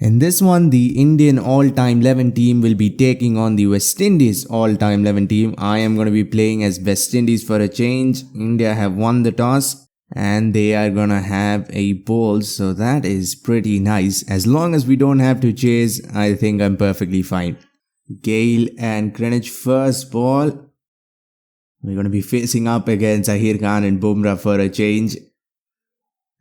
In this one, the Indian all-time 11 team will be taking on the West Indies all-time 11 team. I am going to be playing as West Indies for a change. India have won the toss and they are going to have a bowl. So that is pretty nice. As long as we don't have to chase, I think I'm perfectly fine. Gayle and Greenwich first ball. We're going to be facing up against Zahir Khan and Bumrah for a change.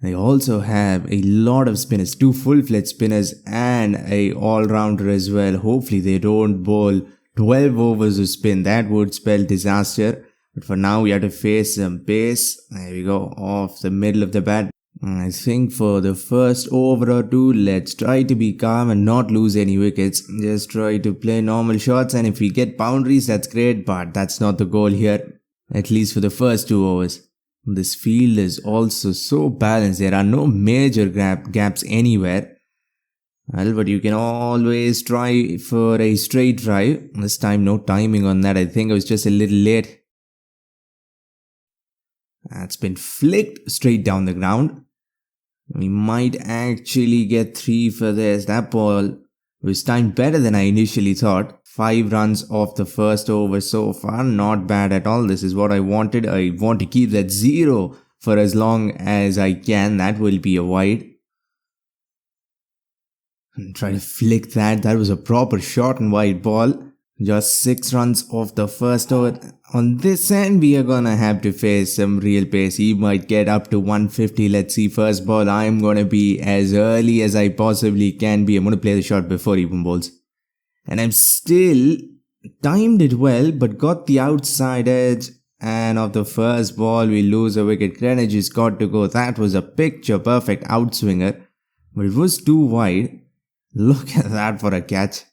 They also have a lot of spinners, 2 full-fledged spinners and a all-rounder as well. Hopefully they don't bowl 12 overs of spin. That would spell disaster. But for now we have to face some pace. There we go, off the middle of the bat. I think for the first over or two, let's try to be calm and not lose any wickets. Just try to play normal shots, and if we get boundaries, that's great, but that's not the goal here. At least for the first 2 overs. This field is also so balanced. There are no major gaps anywhere. Well, but you can always try for a straight drive. This time no timing on that. I think I was just a little late. That's been flicked straight down the ground. We might actually get 3 for this. That ball was timed better than I initially thought. 5 runs off the first over so far. Not bad at all. This is what I wanted. I want to keep that 0 for as long as I can. That will be a wide. And try to flick that. That was a proper short and wide ball. Just 6 runs off the first over. On this end, we are gonna have to face some real pace. He might get up to 150. Let's see. First ball, I'm gonna be as early as I possibly can be. I'm gonna play the shot before he even bowls. And I'm still timed it well, but got the outside edge. And of the first ball, we lose a wicket. Greenwich has got to go. That was a picture perfect outswinger. But it was too wide. Look at that for a catch.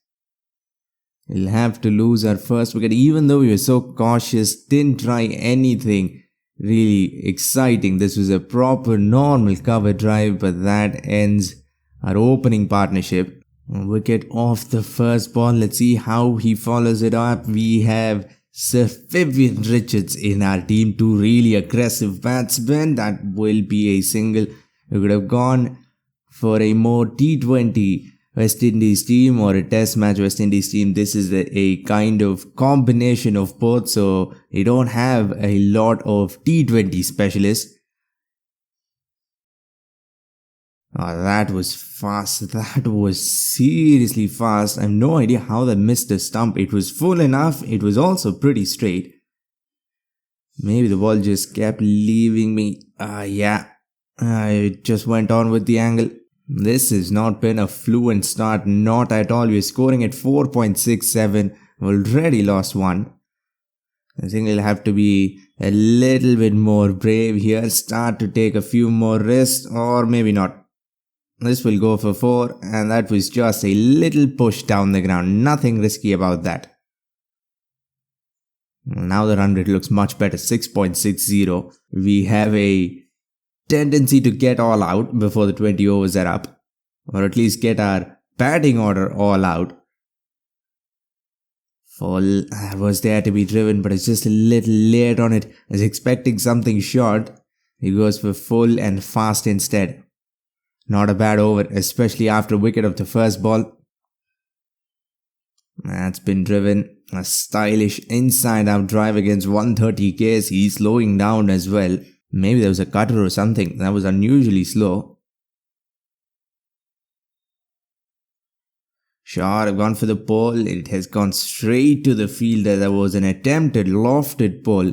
We'll have to lose our first wicket, even though we were so cautious, didn't try anything really exciting. This was a proper normal cover drive, but that ends our opening partnership. Wicket off the first ball. Let's see how he follows it up. We have Sir Vivian Richards in our team, 2 really aggressive batsmen. That will be a single. We could have gone for a more T20 West Indies team or a test match West Indies team. This is a kind of combination of both, so they don't have a lot of T20 specialists. Oh, that was fast. That was seriously fast. I have no idea how that missed the stump. It was full enough. It was also pretty straight. Maybe the ball just kept leaving me. It just went on with the angle. This has not been a fluent start. Not at all. We're scoring at 4.67. Already lost 1. I think we'll have to be a little bit more brave here. Start to take a few more risks, or maybe not. This will go for 4, and that was just a little push down the ground. Nothing risky about that. Now the run rate looks much better, 6.60. We have a tendency to get all out before the 20 overs are up, or at least get our batting order all out. Full was there to be driven, but it's just a little late on it. I was expecting something short. He goes for full and fast instead. Not a bad over, especially after a wicket of the first ball. That's been driven. A stylish inside-out drive against 130 Ks. He's slowing down as well. Maybe there was a cutter or something. That was unusually slow. Sure, I've gone for the pole. It has gone straight to the fielder. There was an attempted lofted pole.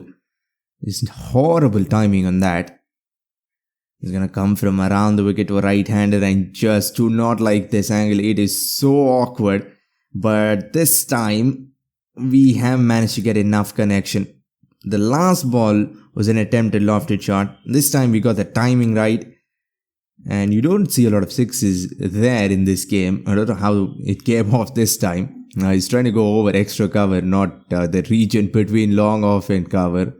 There's horrible timing on that. He's going to come from around the wicket to a right-hander. I just do not like this angle. It is so awkward. But this time, we have managed to get enough connection. The last ball was an attempted lofted shot. This time we got the timing right. And you don't see a lot of sixes there in this game. I don't know how it came off this time. He's trying to go over extra cover, not the region between long off and cover.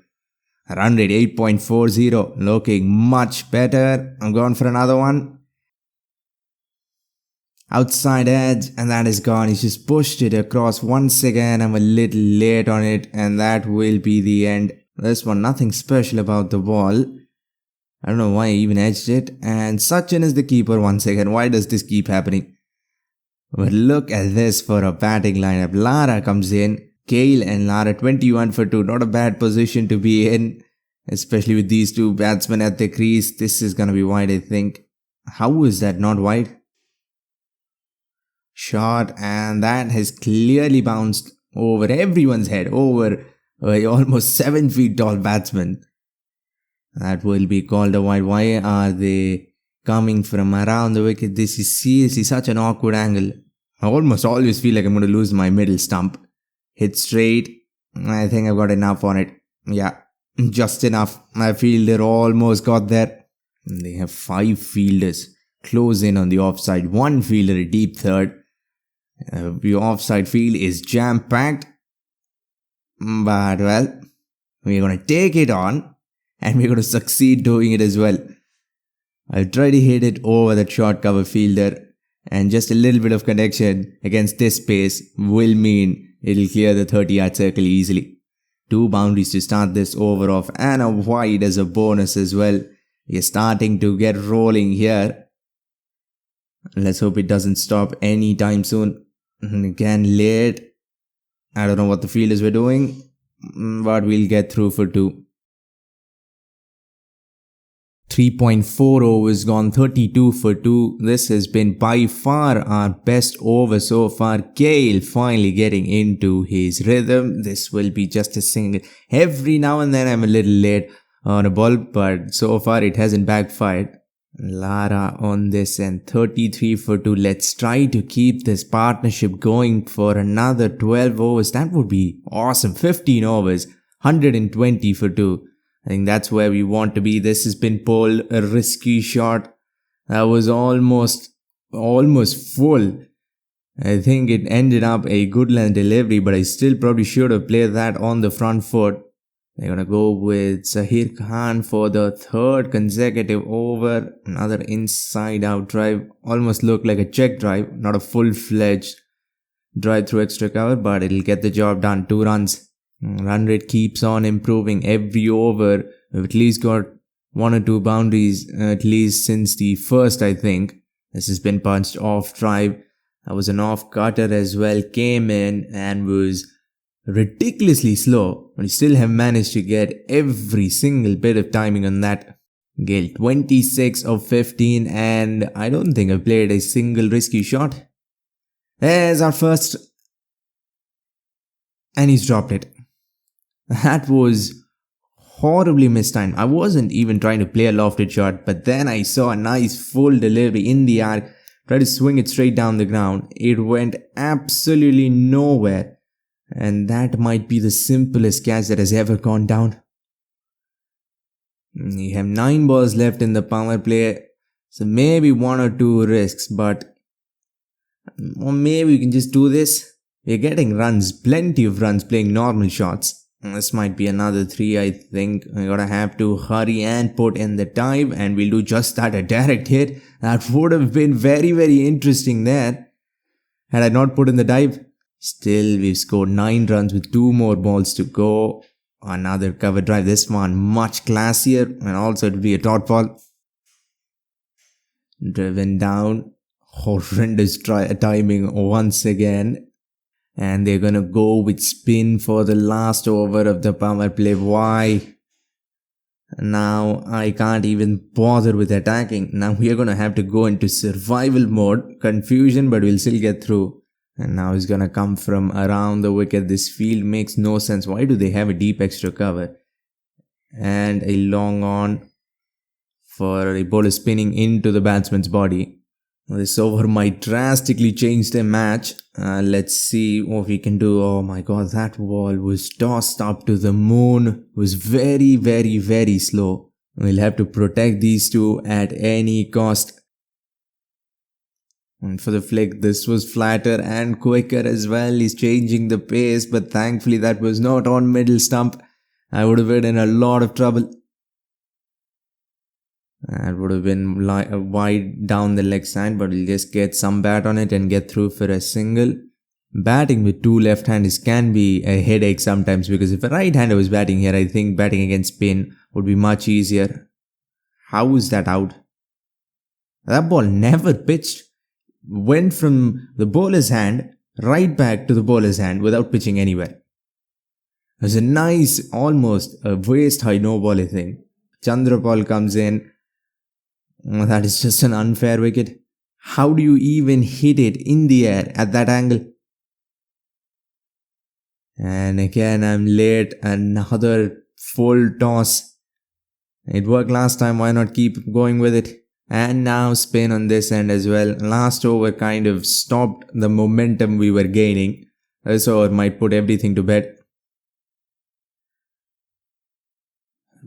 Run rate 8.40, looking much better. I'm going for another one. Outside edge, and that is gone. He's just pushed it across once again. I'm a little late on it, and that will be the end. This one, nothing special about the ball. I don't know why I even edged it. And Sachin is the keeper once again. Why does this keep happening? But look at this for a batting lineup. Lara comes in. Gayle and Lara 21 for 2. Not a bad position to be in. Especially with these two batsmen at the crease. This is going to be wide, I think. How is that not wide? Shot, and that has clearly bounced over everyone's head. Over almost 7 feet tall batsman. That will be called a wide. Why are they coming from around the wicket? This is seriously such an awkward angle. I almost always feel like I'm going to lose my middle stump. Hit straight. I think I've got enough on it. Yeah, just enough. My fielder almost got there. They have 5 fielders close in on the offside. 1 fielder a deep third. The offside field is jam-packed. But well, we're going to take it on. And we're going to succeed doing it as well. I'll try to hit it over that short cover fielder. And just a little bit of connection against this pace will mean it'll clear the 30-yard circle easily. 2 boundaries to start this over off. And a wide as a bonus as well. We're starting to get rolling here. Let's hope it doesn't stop anytime soon. Again, late. I don't know what the fielders were doing. But we'll get through for 2. 3.4 overs gone, 32 for 2. This has been by far our best over so far. Gayle finally getting into his rhythm. This will be just a single. Every now and then I'm a little late on a ball, but so far it hasn't backfired. Lara on this and 33 for 2. Let's try to keep this partnership going for another 12 overs. That would be awesome. 15 overs, 120 for 2. I think that's where we want to be. This has been pulled, a risky shot. That was almost full. I think it ended up a good line delivery, but I still probably should have played that on the front foot. They're going to go with Zahir Khan for the 3rd consecutive over. Another inside-out drive. Almost looked like a check drive, not a full-fledged drive through extra cover, but it'll get the job done. 2 runs. Run rate keeps on improving every over. We've at least got 1 or 2 boundaries, at least since the first, I think. This has been punched off drive. That was an off cutter as well. Came in and was ridiculously slow, but he still have managed to get every single bit of timing on that. Gayle 26 of 15, and I don't think I've played a single risky shot. There's our first. And he's dropped it. That was horribly mistimed. I wasn't even trying to play a lofted shot, but then I saw a nice full delivery in the arc. Tried to swing it straight down the ground. It went absolutely nowhere. And that might be the simplest catch that has ever gone down. You have 9 balls left in the power play. So maybe 1 or 2 risks, or maybe we can just do this. We're getting runs, plenty of runs playing normal shots. This might be another 3, I think. We're gonna have to hurry and put in the dive, and we'll do just that, a direct hit. That would have been very, very interesting there. Had I not put in the dive. Still, we've scored 9 runs with 2 more balls to go. Another cover drive. This one much classier, and also it'll be a dot ball. Driven down. Horrendous timing once again. And they're going to go with spin for the last over of the power play. Why? Now I can't even bother with attacking. Now we are going to have to go into survival mode. Confusion, but we'll still get through. And now he's going to come from around the wicket. This field makes no sense. Why do they have a deep extra cover? And a long on for a bowler spinning into the batsman's body. This over might drastically change the match. Let's see what we can do. Oh my god, that ball was tossed up to the moon. It was very, very, very slow. We'll have to protect these two at any cost. And for the flick, this was flatter and quicker as well. He's changing the pace, but thankfully that was not on middle stump. I would have been in a lot of trouble. That would have been wide down the leg side, but we'll just get some bat on it and get through for a single. Batting with 2 left-handers can be a headache sometimes, because if a right-hander was batting here, I think batting against spin would be much easier. How is that out? That ball never pitched. went from the bowler's hand right back to the bowler's hand without pitching anywhere. It was a nice, almost a waist high no ball, I think. Chandrapal comes in. That is just an unfair wicket. How do you even hit it in the air at that angle? And again, I'm late. Another full toss. It worked last time. Why not keep going with it? And now spin on this end as well. Last over kind of stopped the momentum we were gaining. This over might put everything to bed.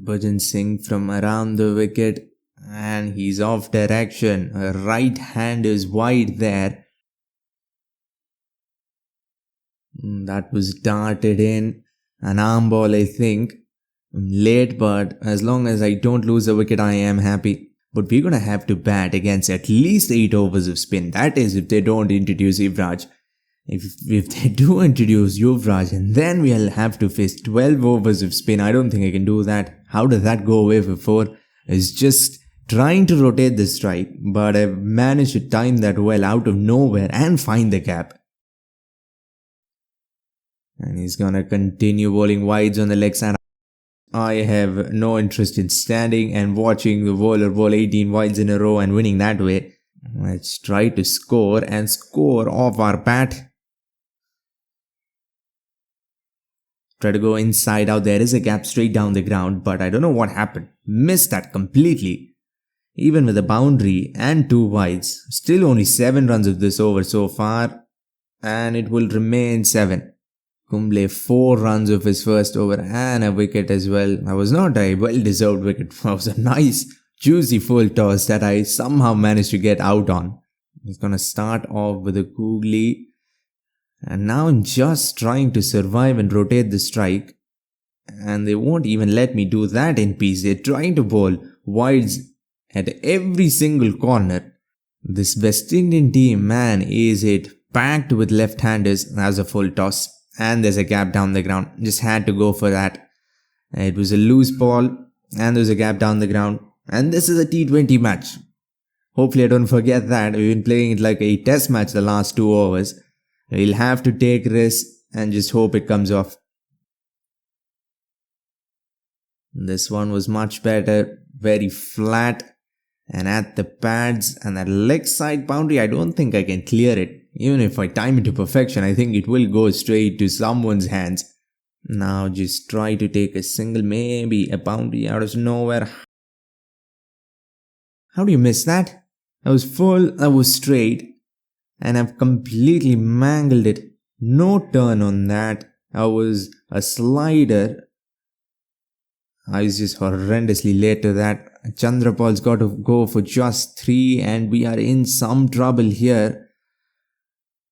Bhajan Singh from around the wicket. And he's off direction. A right hand is wide there. That was darted in. An arm ball, I think. Late, but as long as I don't lose a wicket, I am happy. But we're gonna have to bat against at least 8 overs of spin. That is if they don't introduce Yuvraj. If they do introduce Yuvraj, and then we'll have to face 12 overs of spin. I don't think I can do that. How did that go away before? It's just trying to rotate the strike, but I've managed to time that well out of nowhere and find the gap. And he's gonna continue bowling wides on the leg side. I have no interest in standing and watching the bowler bowl 18 wides in a row and winning that way. Let's try to score and score off our bat. Try to go inside out. There is a gap straight down the ground, but I don't know what happened. Missed that completely. Even with a boundary and 2 wides. Still only 7 runs of this over so far. And it will remain 7. Kumble 4 runs of his first over and a wicket as well. That was not a well-deserved wicket. That was a nice, juicy full toss that I somehow managed to get out on. He's gonna start off with a googly. And now I'm just trying to survive and rotate the strike. And they won't even let me do that in peace. They're trying to bowl wides at every single corner. This West Indian team, man, is it packed with left-handers. That's a full toss. And there's a gap down the ground. Just had to go for that. It was a loose ball. And there's a gap down the ground. And this is a T20 match. Hopefully I don't forget that. We've been playing it like a test match the last 2 overs. We'll have to take risks and just hope it comes off. This one was much better. Very flat. And at the pads and that leg side boundary, I don't think I can clear it. Even if I time it to perfection, I think it will go straight to someone's hands. Now just try to take a single, maybe a boundary out of nowhere. How do you miss that? I was full, I was straight, and I've completely mangled it. No turn on that. I was a slider. I was just horrendously late to that. Chandrapal's got to go for just 3 and we are in some trouble here.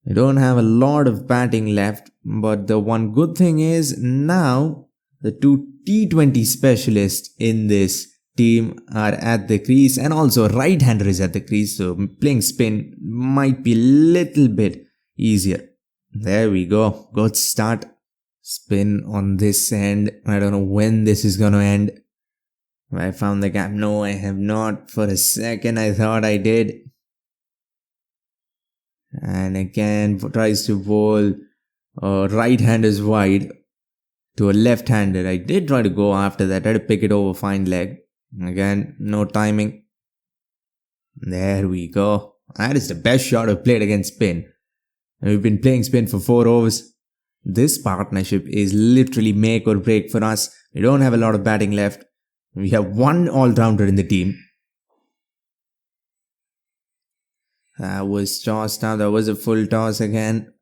I don't have a lot of batting left, but the one good thing is now the 2 T20 specialists in this team are at the crease and also right-hander is at the crease, so playing spin might be a little bit easier. There we go. Good start. Spin on this end. I don't know when this is going to end. I found the gap. No, I have not. For a second I thought I did. And again tries to bowl right-handers wide to a left-hander. I did try to go after that. I tried to pick it over fine leg. Again, no timing. There we go. That is the best shot I've played against spin. We've been playing spin for 4 overs. This partnership is literally make or break for us. We don't have a lot of batting left. We have 1 all-rounder in the team. That was tossed out. That was a full toss again.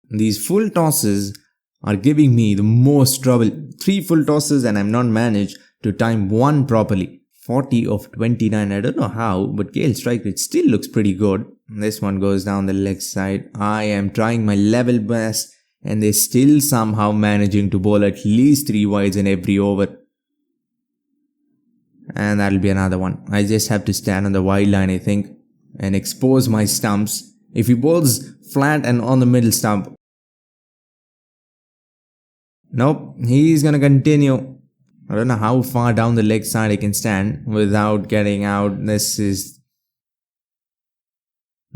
These full tosses are giving me the most trouble. 3 full tosses and I'm not managed to time 1 properly. 40 of 29. I don't know how, but Gayle's strike rate still looks pretty good. This one goes down the leg side. I am trying my level best and they're still somehow managing to bowl at least 3 wides in every over. And that'll be another one. I just have to stand on the wide line, I think, and expose my stumps. If he bowls flat and on the middle stump. Nope, he's gonna continue. I don't know how far down the leg side I can stand without getting out. This is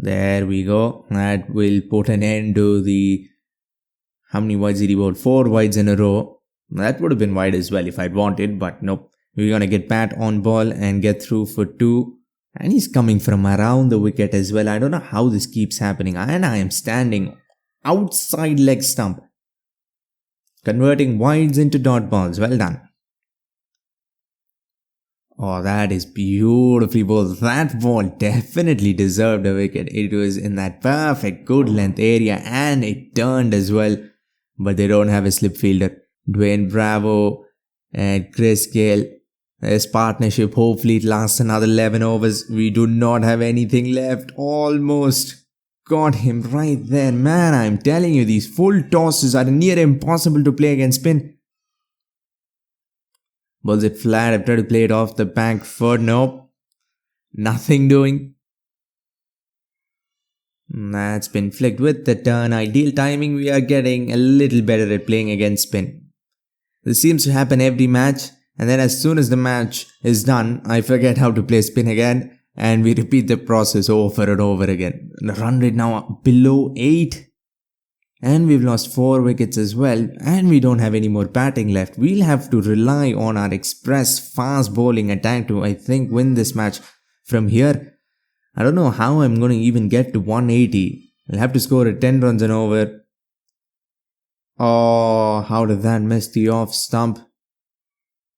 There we go. That will put an end to the. How many wides did he bowl? 4 wides in a row. That would have been wide as well if I'd wanted, but nope. We're gonna get Pat on ball and get through for 2. And he's coming from around the wicket as well. I don't know how this keeps happening. And I am standing outside leg stump. Converting wides into dot balls. Well done. Oh, that is beautifully bowled. That ball definitely deserved a wicket. It was in that perfect good length area and it turned as well. But they don't have a slip fielder. Dwayne Bravo and Chris Gayle. This partnership, hopefully it lasts another 11 overs. We do not have anything left. Almost got him right there. Man, I'm telling you, these full tosses are near impossible to play against spin. Was it flat? I've tried to play it off the back foot. Nope. Nothing doing. That's been flicked with the turn. Ideal timing. We are getting a little better at playing against spin. This seems to happen every match. And then as soon as the match is done, I forget how to play spin again. And we repeat the process over and over again. The run rate now below 8. And we've lost 4 wickets as well. And we don't have any more batting left. We'll have to rely on our express fast bowling attack to, I think, win this match. From here, I don't know how I'm going to even get to 180. I'll have to score at 10 runs and over. Oh, how did that miss the off stump?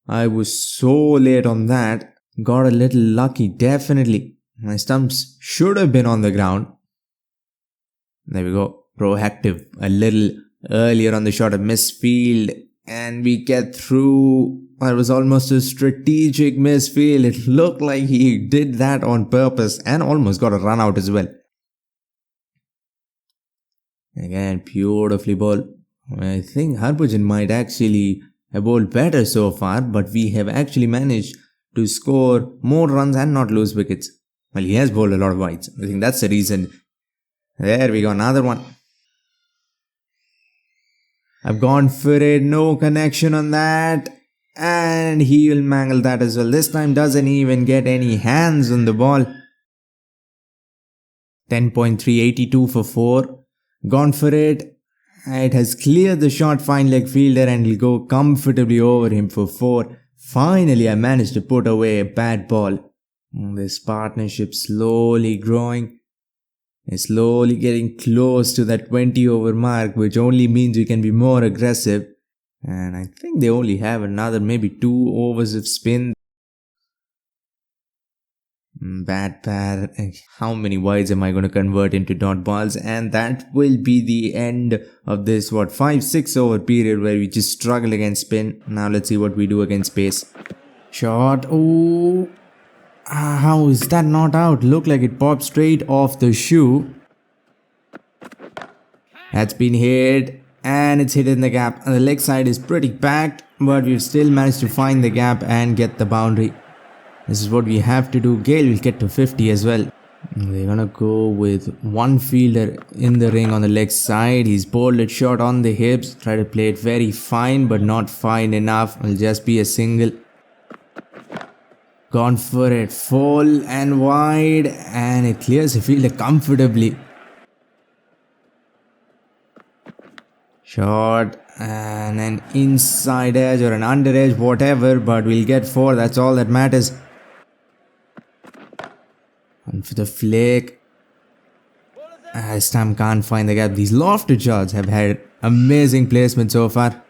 I was so late on that. Got a little lucky, definitely. My stumps should have been on the ground. There we go. Proactive. A little earlier on the shot, a misfield. And we get through. That was almost a strategic misfield. It looked like he did that on purpose and almost got a run out as well. Again, beautifully bowled. I think Harbhajan might actually have bowled better so far, but we have actually managed to score more runs and not lose wickets. Well, he has bowled a lot of wides. I think that's the reason. There we go, another one. I've gone for it, no connection on that. And he will mangle that as well. This time doesn't even get any hands on the ball. 10.382 for 4. Gone for it. It has cleared the short fine leg fielder and will go comfortably over him for 4. Finally, I managed to put away a bad ball. This partnership slowly growing. It's slowly getting close to that 20 over mark, which only means we can be more aggressive. And I think they only have another maybe 2 overs of spin. Bad pair. How many wides am I going to convert into dot balls? And that will be the end of this 5-6 over period where we just struggle against spin. Now let's see what we do against pace. Shot. Oh, how is that not out? Looked like it popped straight off the shoe. That's been hit and it's hit in the gap. The leg side is pretty packed, but we've still managed to find the gap and get the boundary. This is what we have to do. Gayle will get to 50 as well. They're gonna go with one fielder in the ring on the leg side. He's bowled it short on the hips. Try to play it very fine, but not fine enough. It'll just be a single. Gone for it. Full and wide. And it clears the fielder comfortably. Short and an inside edge or an under edge, whatever. But we'll get 4. That's all that matters. And for the flick, this time can't find the gap. These lofted shots have had amazing placement so far.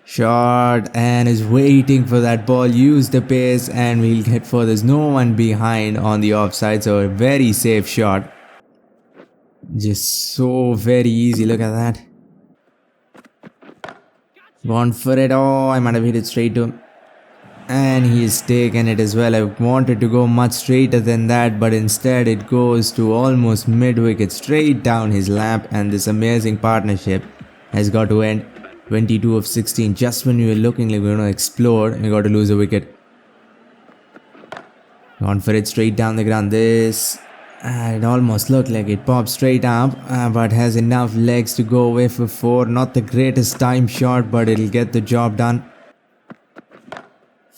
Shot and is waiting for that ball. Use the pace and we'll get 4. There's no one behind on the offside, so a very safe shot. Just so very easy. Look at that. Gone for it. Oh, I might have hit it straight to him. And he's taken it as well. I wanted to go much straighter than that, but instead it goes to almost mid-wicket, straight down his lap. And this amazing partnership has got to end. 22 of 16. Just when we were looking like we were going to explode, we got to lose a wicket. Gone for it straight down the ground. This, it almost looked like it popped straight up, but has enough legs to go away for 4. Not the greatest time shot, but it'll get the job done.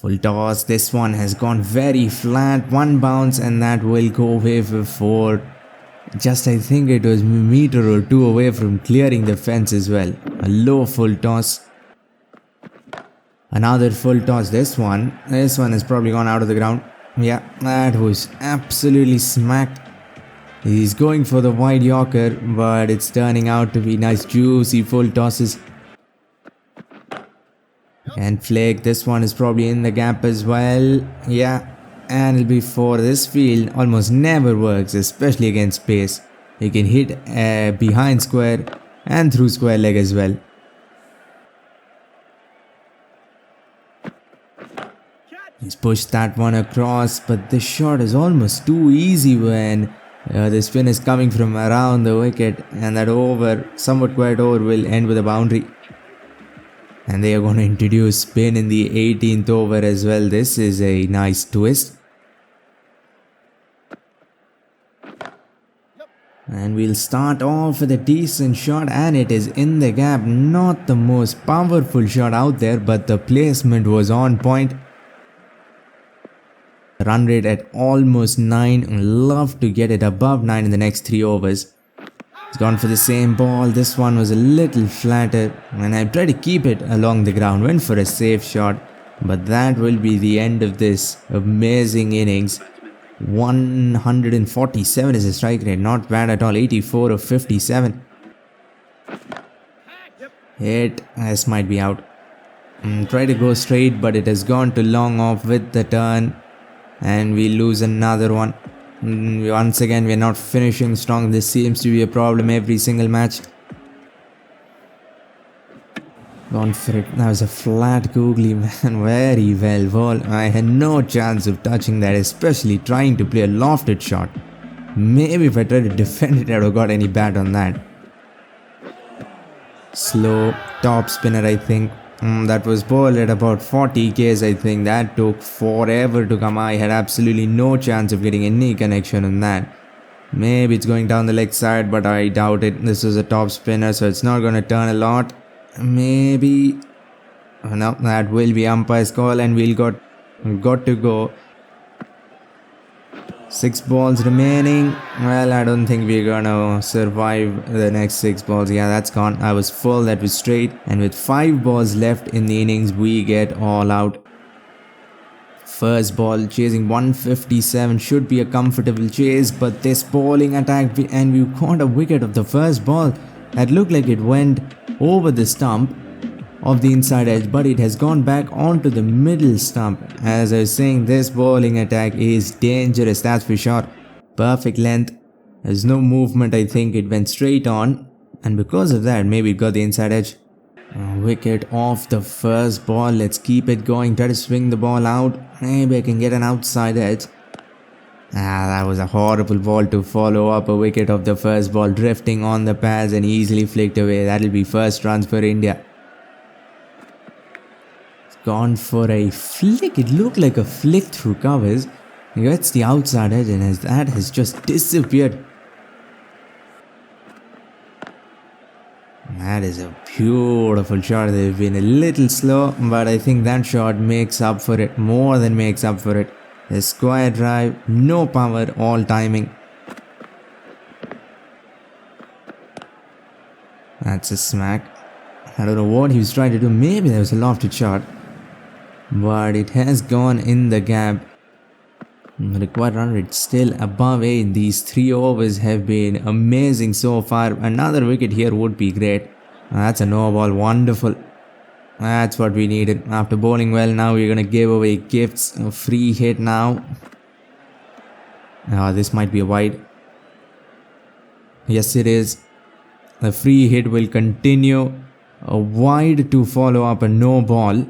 Full toss. This one has gone very flat. One bounce and that will go away for 4. Just I think it was a meter or 2 away from clearing the fence as well. A low full toss. Another full toss. This one has probably gone out of the ground. Yeah, that was absolutely smacked. He's going for the wide Yorker, but it's turning out to be nice juicy full tosses. And flick, this one is probably in the gap as well. Yeah, and it'll be 4. This field almost never works, especially against pace. You can hit behind square and through square leg as well. He's pushed that one across, but this shot is almost too easy when the spin is coming from around the wicket, and that over, somewhat quiet over, will end with a boundary. And they are going to introduce spin in the 18th over as well. This is a nice twist. And we'll start off with a decent shot, and it is in the gap. Not the most powerful shot out there, but the placement was on point. Run rate at almost 9. Love to get it above 9 in the next 3 overs. He's gone for the same ball. This one was a little flatter, and I tried to keep it along the ground. Went for a safe shot, but that will be the end of this amazing innings. 147 is a strike rate. Not bad at all. 84 of 57. Hit. This might be out. Try to go straight, but it has gone too long off with the turn. And we lose another one. Once again, we are not finishing strong. This seems to be a problem every single match. Gone for it. That was a flat googly, man. Very well ball. I had no chance of touching that, especially trying to play a lofted shot. Maybe if I tried to defend it, I would have got any bat on that. Slow top spinner, I think. That was ball at about 40 k's, I think. That took forever to come. I had absolutely no chance of getting any connection on that. Maybe it's going down the leg side, but I doubt it. This is a top spinner, so it's not going to turn a lot. Maybe. Oh, no, that will be umpire's call, and we've got to go. 6 balls remaining. Well, I don't think we're gonna survive the next 6 balls. Yeah, that's gone. I was full, that was straight. And with 5 balls left in the innings, we get all out. First ball, chasing 157. Should be a comfortable chase, but this bowling attack, and we caught a wicket of the first ball. That looked like it went over the stump of the inside edge, but it has gone back onto the middle stump. As I was saying, this bowling attack is dangerous, that's for sure. Perfect length. There's no movement, I think it went straight on, and because of that, maybe it got the inside edge. Wicket off the first ball. Let's keep it going. Try to swing the ball out. Maybe I can get an outside edge. That was a horrible ball to follow up a wicket of the first ball, drifting on the pads and easily flicked away. That'll be first runs for India. Gone for a flick. It looked like a flick through covers. He gets the outside edge, and that has just disappeared. That is a beautiful shot. They've been a little slow, but I think that shot makes up for it. More than makes up for it. A square drive, no power, all timing. That's a smack. I don't know what he was trying to do. Maybe there was a lofted shot, but it has gone in the gap. The required run rate still above 8. These 3 overs have been amazing so far. Another wicket here would be great. That's a no ball. Wonderful. That's what we needed. After bowling well, now we're going to give away gifts. A free hit now. This might be a wide. Yes, it is. The free hit will continue. A wide to follow up a no ball.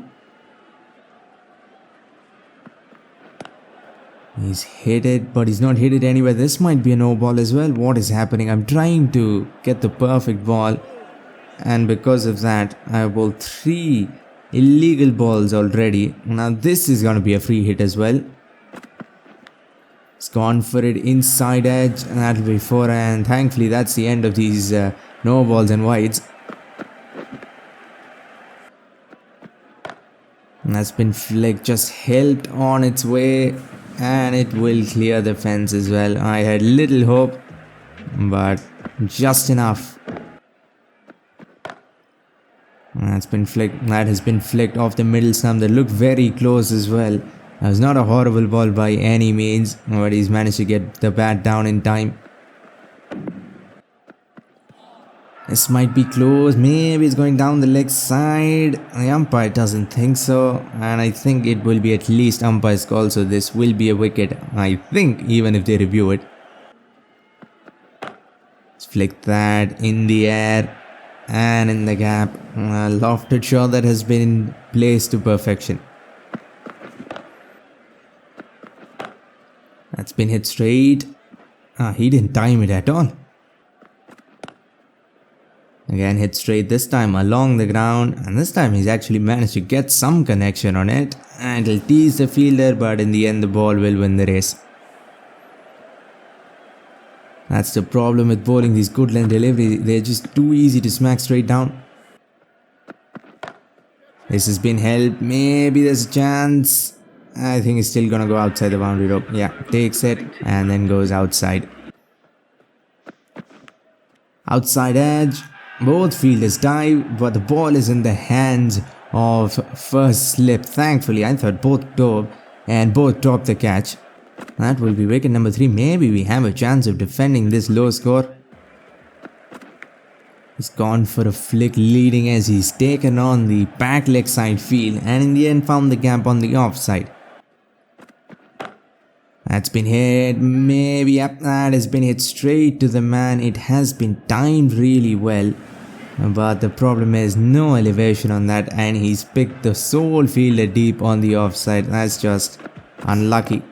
He's hit it, but he's not hit it anywhere. This might be a no ball as well. What is happening? I'm trying to get the perfect ball, and because of that, I bowled 3 illegal balls already. Now this is going to be a free hit as well. It's gone for it inside edge, and that'll be 4. And thankfully, that's the end of these no balls and wides. Has been flicked, just helped on its way, and it will clear the fence as well. I had little hope, but just enough. That's been flicked. That has been flicked off the middle stump. That looked very close as well. That was not a horrible ball by any means, but he's managed to get the bat down in time. This might be close. Maybe it's going down the leg side. The umpire doesn't think so, and I think it will be at least umpire's call. So this will be a wicket, I think, even if they review it. Let's flick that in the air and in the gap. A lofted shot that has been placed to perfection. That's been hit straight. He didn't time it at all. Again hit straight, this time along the ground, and this time he's actually managed to get some connection on it, and it'll tease the fielder, but in the end the ball will win the race. That's the problem with bowling these good length deliveries, they're just too easy to smack straight down. This has been helped, maybe there's a chance. I think he's still gonna go outside the boundary rope. Yeah, takes it and then goes outside. Outside edge. Both fielders dive, but the ball is in the hands of first slip. Thankfully, I thought both dove and both dropped the catch. That will be wicket number 3. Maybe we have a chance of defending this low score. He's gone for a flick leading as he's taken on the back leg side field and in the end found the gap on the offside. That's been hit, maybe, yep, that has been hit straight to the man. It has been timed really well, but the problem is no elevation on that, and he's picked the sole fielder deep on the offside. That's just unlucky.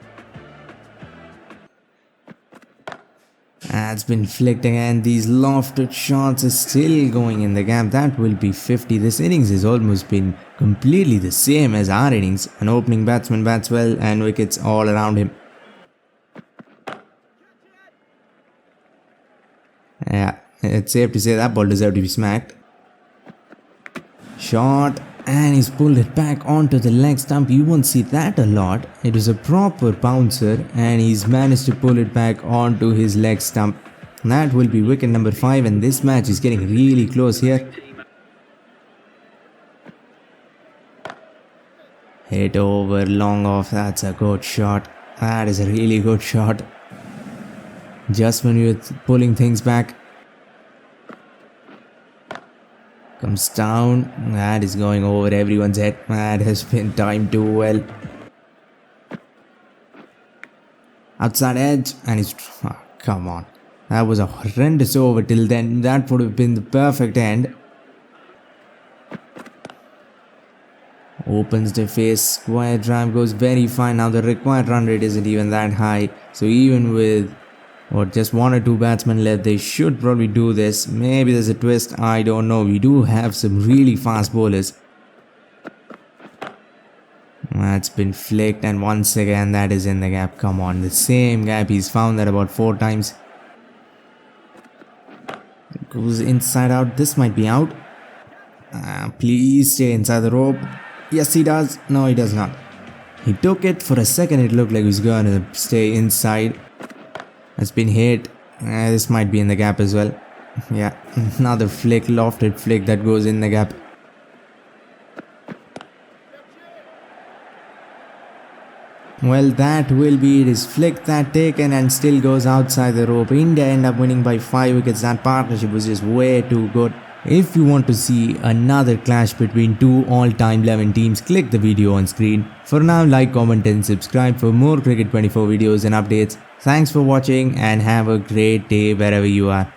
That's been flicked again. These lofted shots are still going in the gap. That will be 50. This innings has almost been completely the same as our innings. An opening batsman bats well and wickets all around him. Yeah, it's safe to say that ball deserved to be smacked. Shot, and he's pulled it back onto the leg stump. You won't see that a lot. It was a proper bouncer, and he's managed to pull it back onto his leg stump. That will be wicket number 5, and this match is getting really close here. Hit over, long off. That's a good shot. That is a really good shot. Just when you're pulling things back. Comes down. That is going over everyone's head. That has been timed too well. Outside edge. And he's... Oh, come on. That was a horrendous over till then. That would have been the perfect end. Opens the face. Square drive goes very fine. Now the required run rate isn't even that high. So even with... or just 1 or 2 batsmen left, they should probably do this. Maybe there's a twist, I don't know. We do have some really fast bowlers. That's been flicked, and once again that is in the gap. Come on, the same gap. He's found that about 4 times. Goes inside out. This might be out. Please stay inside the rope. Yes, he does. No, he does not. He took it. For a second it looked like he was going to stay inside. Has been hit. This might be in the gap as well. Yeah, another flick, lofted flick that goes in the gap. Well, that will be it. Is flicked that taken and still goes outside the rope. India end up winning by 5 wickets. That partnership was just way too good. If you want to see another clash between 2 all-time 11 teams, click the video on screen. For now, like, comment and subscribe for more Cricket 24 videos and updates. Thanks for watching and have a great day wherever you are.